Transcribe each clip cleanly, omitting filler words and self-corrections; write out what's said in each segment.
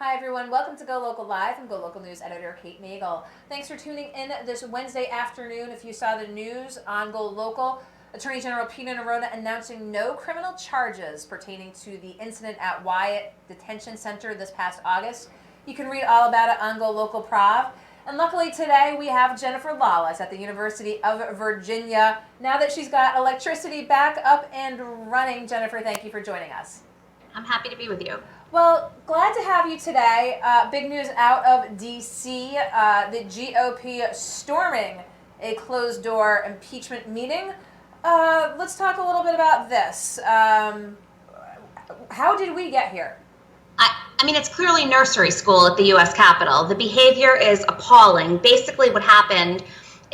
Hi everyone, welcome to Go Local Live. I'm Go Local News editor Kate Nagel. Thanks for tuning in this Wednesday afternoon. If you saw the news on Go Local, Attorney General Peter Nerona announcing no criminal charges pertaining to the incident at Wyatt Detention Center this past August. You can read all about it on Go Local Prov. And luckily today we have Jennifer Lawless at the University of Virginia. Now that she's got electricity back up and running, Jennifer, thank you for joining us. I'm happy to be with you. Well, glad to have you today. Big news out of D.C., the GOP storming a closed-door impeachment meeting. Let's talk a little bit about this. How did we get here? I mean, it's clearly nursery school at the U.S. Capitol. The behavior is appalling. Basically, what happened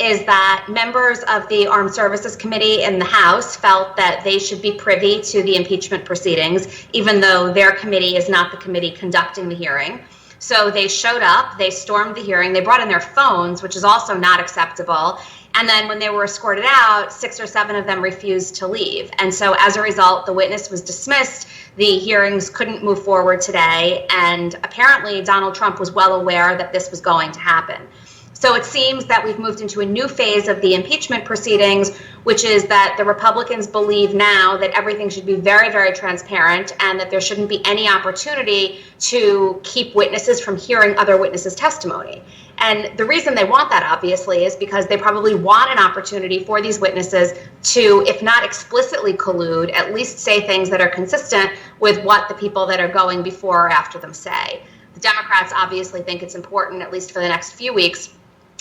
is that members of the Armed Services Committee in the House felt that they should be privy to the impeachment proceedings, even though their committee is not the committee conducting the hearing. So they showed up, they stormed the hearing, they brought in their phones, which is also not acceptable. And then when they were escorted out, 6 or 7 of them refused to leave. And so as a result, the witness was dismissed. The hearings couldn't move forward today. And apparently Donald Trump was well aware that this was going to happen. So it seems that we've moved into a new phase of the impeachment proceedings, which is that the Republicans believe now that everything should be very, very transparent and that there shouldn't be any opportunity to keep witnesses from hearing other witnesses' testimony. And the reason they want that, obviously, is because they probably want an opportunity for these witnesses to, if not explicitly collude, at least say things that are consistent with what the people that are going before or after them say. The Democrats obviously think it's important, at least for the next few weeks,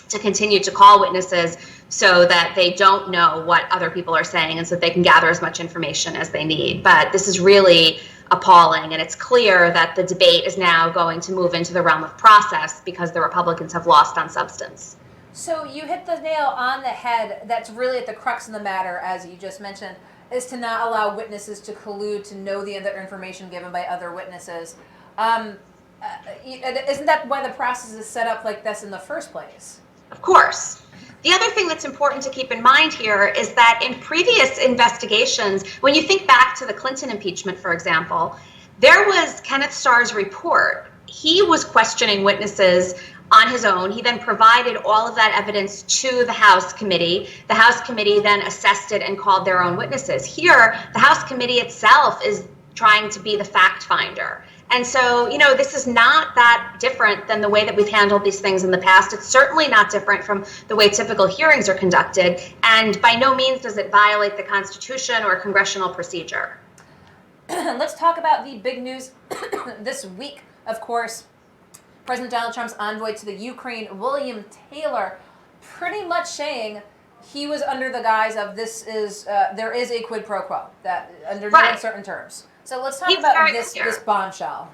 to continue to call witnesses so that they don't know what other people are saying and so that they can gather as much information as they need. But this is really appalling, and it's clear that the debate is now going to move into the realm of process because the Republicans have lost on substance. So you hit the nail on the head. That's really at the crux of the matter, as you just mentioned, is to not allow witnesses to collude, to know the other information given by other witnesses. Isn't that why the process is set up like this in the first place? Of course. The other thing that's important to keep in mind here is that in previous investigations, when you think back to the Clinton impeachment, for example, there was Kenneth Starr's report. He was questioning witnesses on his own. He then provided all of that evidence to the House committee. The House committee then assessed it and called their own witnesses. Here, the House committee itself is trying to be the fact finder. And so, this is not that different than the way that we've handled these things in the past. It's certainly not different from the way typical hearings are conducted. And by no means does it violate the Constitution or congressional procedure. Let's talk about the big news this week. Of course, President Donald Trump's envoy to the Ukraine, William Taylor, pretty much saying he was under the guise of there is a quid pro quo, that under no uncertain terms. So let's talk about this bombshell.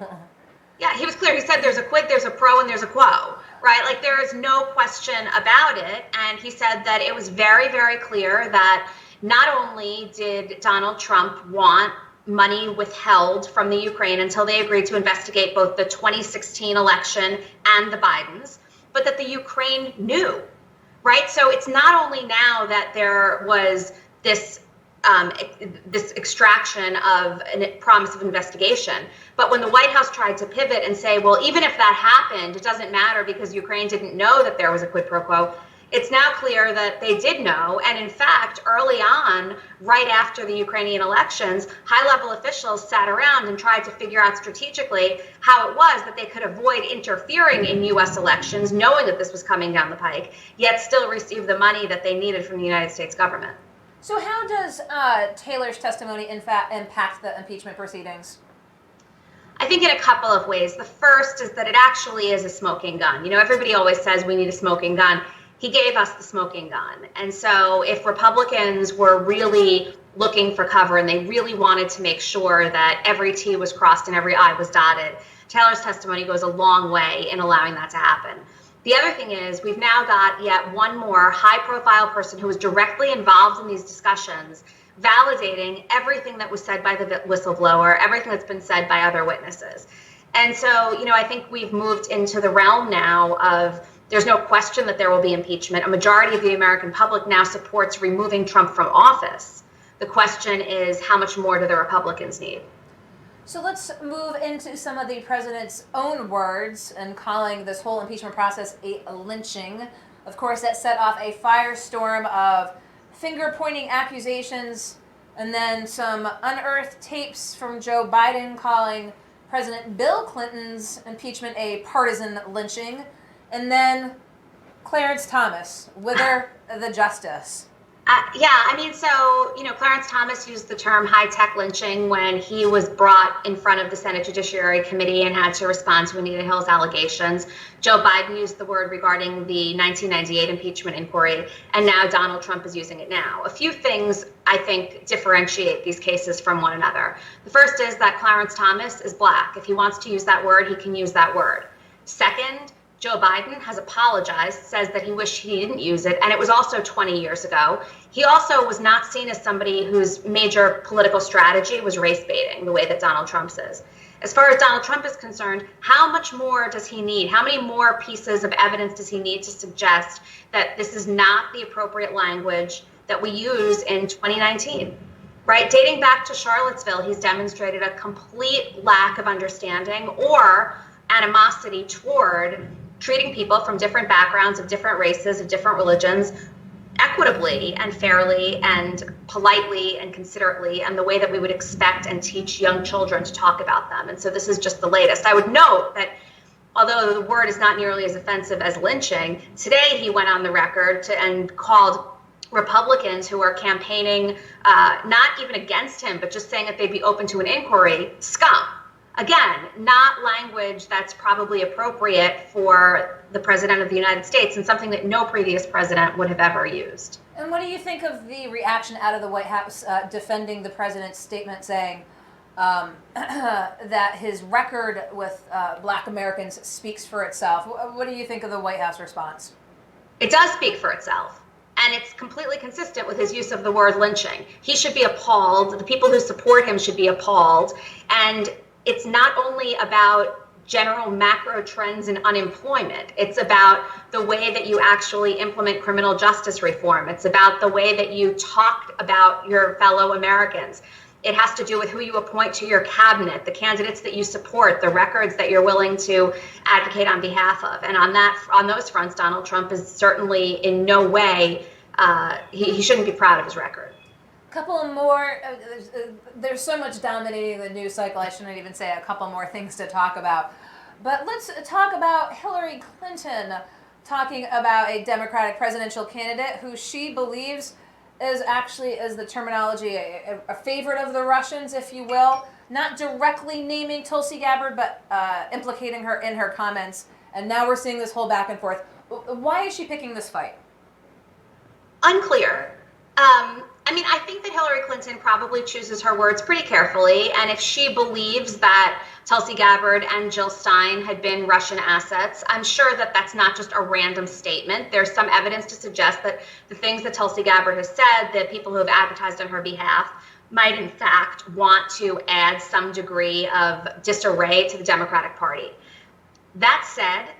Yeah, he was clear. He said there's a quid, there's a pro, and there's a quo, right? Like there is no question about it. And he said that it was very, very clear that not only did Donald Trump want money withheld from the Ukraine until they agreed to investigate both the 2016 election and the Bidens, but that the Ukraine knew, right? So it's not only now that there was this extraction of a promise of investigation. But when the White House tried to pivot and say, well, even if that happened, it doesn't matter because Ukraine didn't know that there was a quid pro quo, it's now clear that they did know. And in fact, early on, right after the Ukrainian elections, high-level officials sat around and tried to figure out strategically how it was that they could avoid interfering in U.S. elections, knowing that this was coming down the pike, yet still receive the money that they needed from the United States government. So how does Taylor's testimony in fact impact the impeachment proceedings? I think in a couple of ways. The first is that it actually is a smoking gun. Everybody always says we need a smoking gun. He gave us the smoking gun. And so if Republicans were really looking for cover and they really wanted to make sure that every T was crossed and every I was dotted, Taylor's testimony goes a long way in allowing that to happen. The other thing is we've now got yet one more high-profile person who was directly involved in these discussions, validating everything that was said by the whistleblower, everything that's been said by other witnesses. And so, I think we've moved into the realm now of there's no question that there will be impeachment. A majority of the American public now supports removing Trump from office. The question is, how much more do the Republicans need? So let's move into some of the president's own words and calling this whole impeachment process a lynching. Of course, that set off a firestorm of finger-pointing accusations and then some unearthed tapes from Joe Biden calling President Bill Clinton's impeachment a partisan lynching. And then Clarence Thomas, whither the justice? Clarence Thomas used the term high-tech lynching when he was brought in front of the Senate Judiciary Committee and had to respond to Anita Hill's allegations. Joe Biden used the word regarding the 1998 impeachment inquiry, and now Donald Trump is using it now. A few things, I think, differentiate these cases from one another. The first is that Clarence Thomas is Black. If he wants to use that word, he can use that word. Second, Joe Biden has apologized, says that he wished he didn't use it, and it was also 20 years ago. He also was not seen as somebody whose major political strategy was race baiting, the way that Donald Trump's is. As far as Donald Trump is concerned, how much more does he need? How many more pieces of evidence does he need to suggest that this is not the appropriate language that we use in 2019? Right? Dating back to Charlottesville, he's demonstrated a complete lack of understanding or animosity toward treating people from different backgrounds, of different races, of different religions, equitably and fairly and politely and considerately, and the way that we would expect and teach young children to talk about them. And so this is just the latest. I would note that although the word is not nearly as offensive as lynching, today he went on the record and called Republicans who are campaigning, not even against him, but just saying that they'd be open to an inquiry, scum. Again, not language that's probably appropriate for the president of the United States and something that no previous president would have ever used. And what do you think of the reaction out of the White House defending the president's statement saying that his record with Black Americans speaks for itself? What do you think of the White House response? It does speak for itself. And it's completely consistent with his use of the word lynching. He should be appalled. The people who support him should be appalled. And it's not only about general macro trends in unemployment. It's about the way that you actually implement criminal justice reform. It's about the way that you talk about your fellow Americans. It has to do with who you appoint to your cabinet, the candidates that you support, the records that you're willing to advocate on behalf of. And on those fronts, Donald Trump is certainly in no way, he shouldn't be proud of his record. Couple more, there's so much dominating the news cycle, I shouldn't even say a couple more things to talk about. But let's talk about Hillary Clinton talking about a Democratic presidential candidate who she believes is actually, as the terminology, a favorite of the Russians, if you will. Not directly naming Tulsi Gabbard, but implicating her in her comments. And now we're seeing this whole back and forth. Why is she picking this fight? Unclear. I think that Hillary Clinton probably chooses her words pretty carefully. And if she believes that Tulsi Gabbard and Jill Stein had been Russian assets, I'm sure that that's not just a random statement. There's some evidence to suggest that the things that Tulsi Gabbard has said, the people who have advertised on her behalf, might in fact want to add some degree of disarray to the Democratic Party. That said,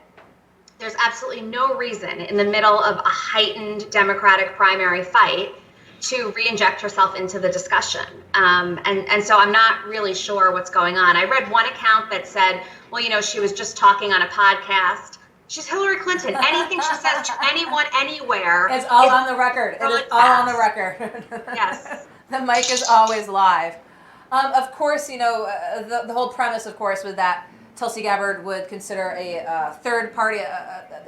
there's absolutely no reason in the middle of a heightened Democratic primary fight to re-inject herself into the discussion. And so I'm not really sure what's going on. I read one account that said, well, she was just talking on a podcast. She's Hillary Clinton. Anything she says to anyone, anywhere. It's all on the record. It is all on the record. Yes. The mic is always live. Of course, the whole premise, of course, was that Tulsi Gabbard would consider a third party,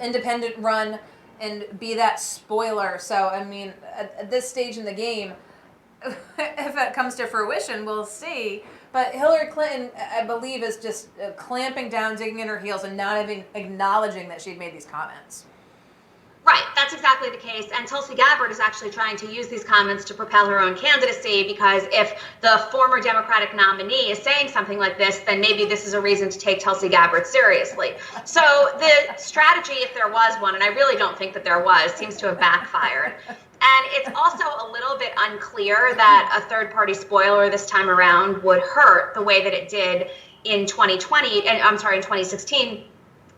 independent run, and be that spoiler. So, at this stage in the game, if it comes to fruition, we'll see. But Hillary Clinton, I believe, is just clamping down, digging in her heels, and not even acknowledging that she'd made these comments. Right, that's exactly the case. And Tulsi Gabbard is actually trying to use these comments to propel her own candidacy, because if the former Democratic nominee is saying something like this, then maybe this is a reason to take Tulsi Gabbard seriously. So the strategy, if there was one, and I really don't think that there was, seems to have backfired. And it's also a little bit unclear that a third-party spoiler this time around would hurt the way that it did in 2016,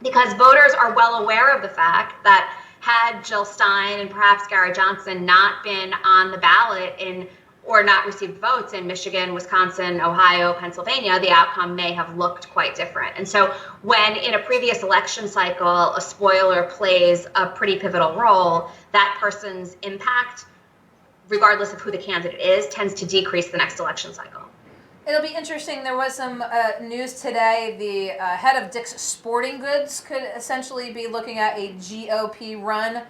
because voters are well aware of the fact that had Jill Stein and perhaps Gary Johnson not been on the ballot in or not received votes in Michigan, Wisconsin, Ohio, Pennsylvania, the outcome may have looked quite different. And so when in a previous election cycle, a spoiler plays a pretty pivotal role, that person's impact, regardless of who the candidate is, tends to decrease the next election cycle. It'll be interesting. There was some news today. The head of Dick's Sporting Goods could essentially be looking at a GOP run.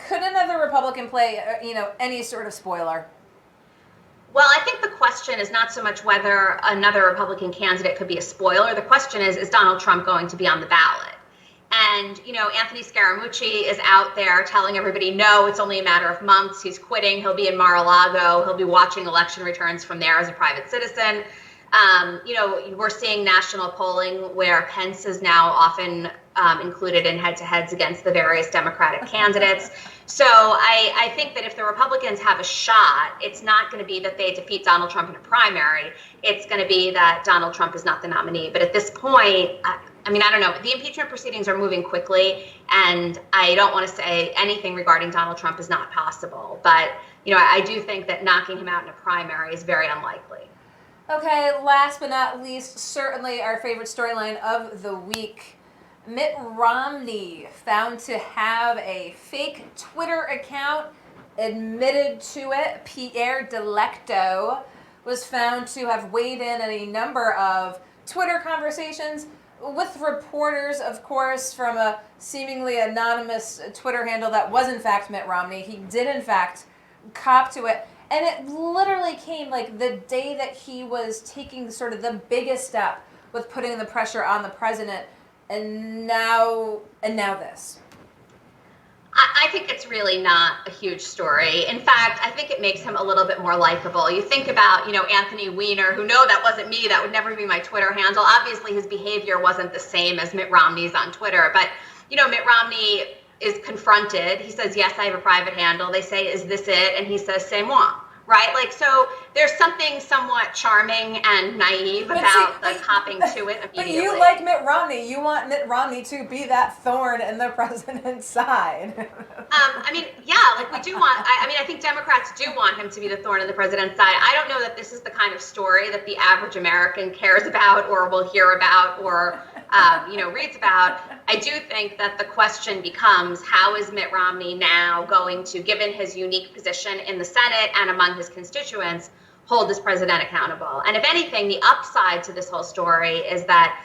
Could another Republican play, any sort of spoiler? Well, I think the question is not so much whether another Republican candidate could be a spoiler. The question is Donald Trump going to be on the ballot? And, Anthony Scaramucci is out there telling everybody, no, it's only a matter of months. He's quitting. He'll be in Mar-a-Lago. He'll be watching election returns from there as a private citizen. We're seeing national polling where Pence is now often included in head-to-heads against the various Democratic candidates. So I think that if the Republicans have a shot, it's not going to be that they defeat Donald Trump in a primary. It's going to be that Donald Trump is not the nominee. But at this point, I don't know. The impeachment proceedings are moving quickly, and I don't want to say anything regarding Donald Trump is not possible. But, I do think that knocking him out in a primary is very unlikely. Okay, last but not least, certainly our favorite storyline of the week. Mitt Romney found to have a fake Twitter account, admitted to it. Pierre Delecto was found to have weighed in on a number of Twitter conversations with reporters, of course, from a seemingly anonymous Twitter handle that was in fact Mitt Romney. He did in fact cop to it. And it literally came like the day that he was taking sort of the biggest step with putting the pressure on the president. And now this. I think it's really not a huge story. In fact, I think it makes him a little bit more likable. You think about, Anthony Weiner, who, no, that wasn't me. That would never be my Twitter handle. Obviously, his behavior wasn't the same as Mitt Romney's on Twitter. But, Mitt Romney is confronted. He says, yes, I have a private handle. They say, is this it? And he says, c'est moi. Right? So there's something somewhat charming and naive about hopping to it immediately. But you like Mitt Romney. You want Mitt Romney to be that thorn in the president's side. We do want, I think Democrats do want him to be the thorn in the president's side. I don't know that this is the kind of story that the average American cares about or will hear about or, reads about. I do think that the question becomes, how is Mitt Romney now going to, given his unique position in the Senate and among his constituents, hold this president accountable? And if anything, the upside to this whole story is that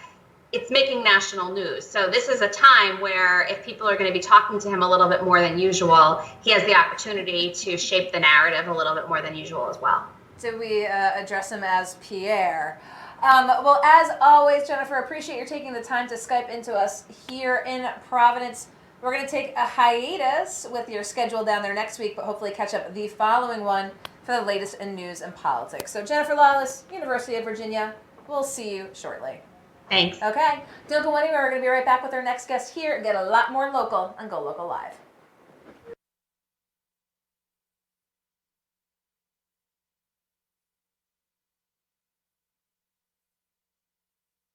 it's making national news. So this is a time where if people are going to be talking to him a little bit more than usual, he has the opportunity to shape the narrative a little bit more than usual as well. Do we address him as Pierre? Well, as always, Jennifer, appreciate your taking the time to Skype into us here in Providence. We're going to take a hiatus with your schedule down there next week, but hopefully catch up the following one for the latest in news and politics. So Jennifer Lawless, University of Virginia, we'll see you shortly. Thanks. Okay. Don't go anywhere. We're going to be right back with our next guest here and get a lot more local on Go Local Live.